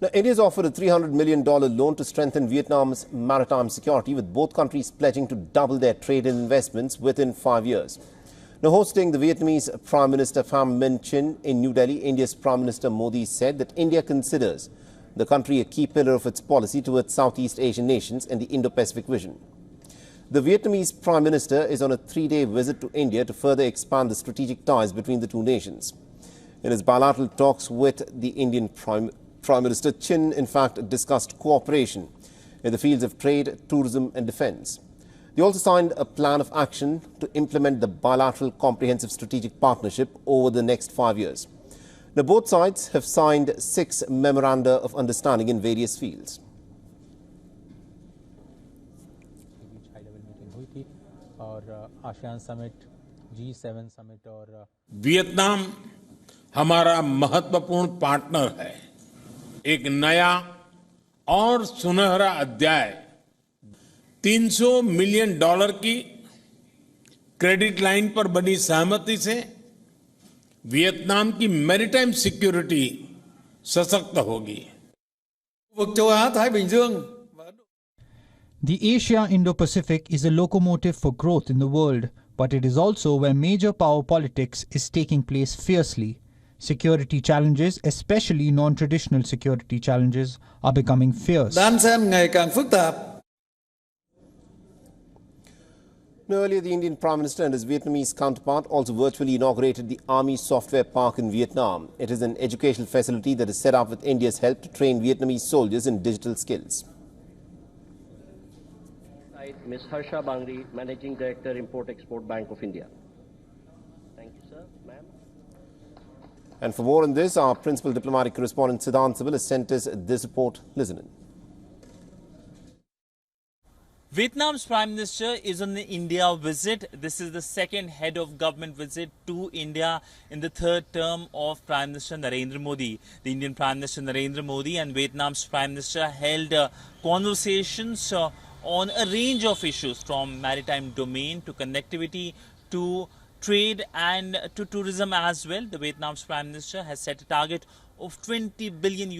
Now, India's offered a $300 million loan to strengthen Vietnam's maritime security, with both countries pledging to double their trade and investments within 5 years. Now, hosting the Vietnamese Prime Minister Pham Minh Chinh in New Delhi, India's Prime Minister Modi said that India considers the country a key pillar of its policy towards Southeast Asian nations and the Indo-Pacific vision. The Vietnamese Prime Minister is on a 3-day visit to India to further expand the strategic ties between the two nations. In his bilateral talks with the Indian Prime Minister, Chin, in fact, discussed cooperation in the fields of trade, tourism and defence. They also signed a plan of action to implement the bilateral comprehensive strategic partnership over the next 5 years. Now, both sides have signed 6 memoranda of understanding in various fields. Vietnam हमारा महत्वपूर्ण partner है। एक नया और सुनहरा अध्याय $300 million की credit line पर बनी सहमति से वियतनाम की मैरीटाइम सिक्योरिटी सशक्त होगी। The Asia-Indo-Pacific is a locomotive for growth in the world, but it is also where major power politics is taking place fiercely. Security challenges, especially non-traditional security challenges, are becoming fierce. Now, earlier, the Indian Prime Minister and his Vietnamese counterpart also virtually inaugurated the Army Software Park in Vietnam. It is an educational facility that is set up with India's help to train Vietnamese soldiers in digital skills. Ms. Harsha Bangri, Managing Director, Import-Export Bank of India. Thank you, sir. Ma'am. And for more on this, our principal diplomatic correspondent Siddhant Sibil has sent us this report. Listen in. Vietnam's Prime Minister is on the India visit. This is the second head of government visit to India in the third term of Prime Minister Narendra Modi. The Indian Prime Minister Narendra Modi and Vietnam's Prime Minister held conversations on a range of issues, from maritime domain to connectivity to trade and to tourism as well. The Vietnam's Prime Minister has set a target of $20 billion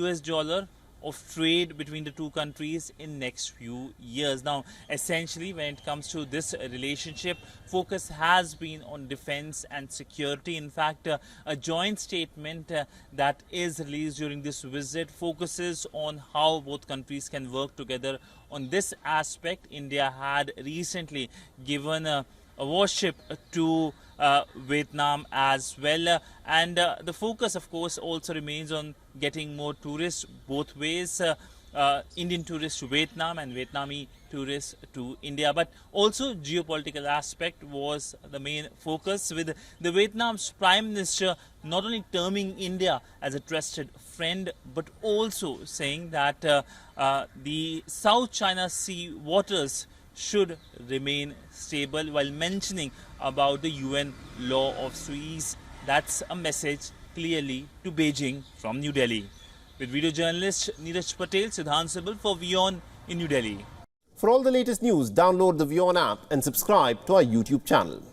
of trade between the two countries in next few years. Now, essentially, when it comes to this relationship, focus has been on defense and security. In fact, a joint statement that is released during this visit focuses on how both countries can work together on this aspect. India had recently given a warship to Vietnam as well, and the focus, of course, also remains on getting more tourists both ways, Indian tourists to Vietnam and Vietnamese tourists to India. But also geopolitical aspect was the main focus, with the Vietnam's Prime Minister not only terming India as a trusted friend, but also saying that the South China Sea waters should remain stable, while mentioning about the UN law of Suez. That's a message clearly to Beijing from New Delhi. With video journalist Neeraj Patel, Siddhant Sibil for WION in New Delhi. For all the latest news, download the WION app and subscribe to our YouTube channel.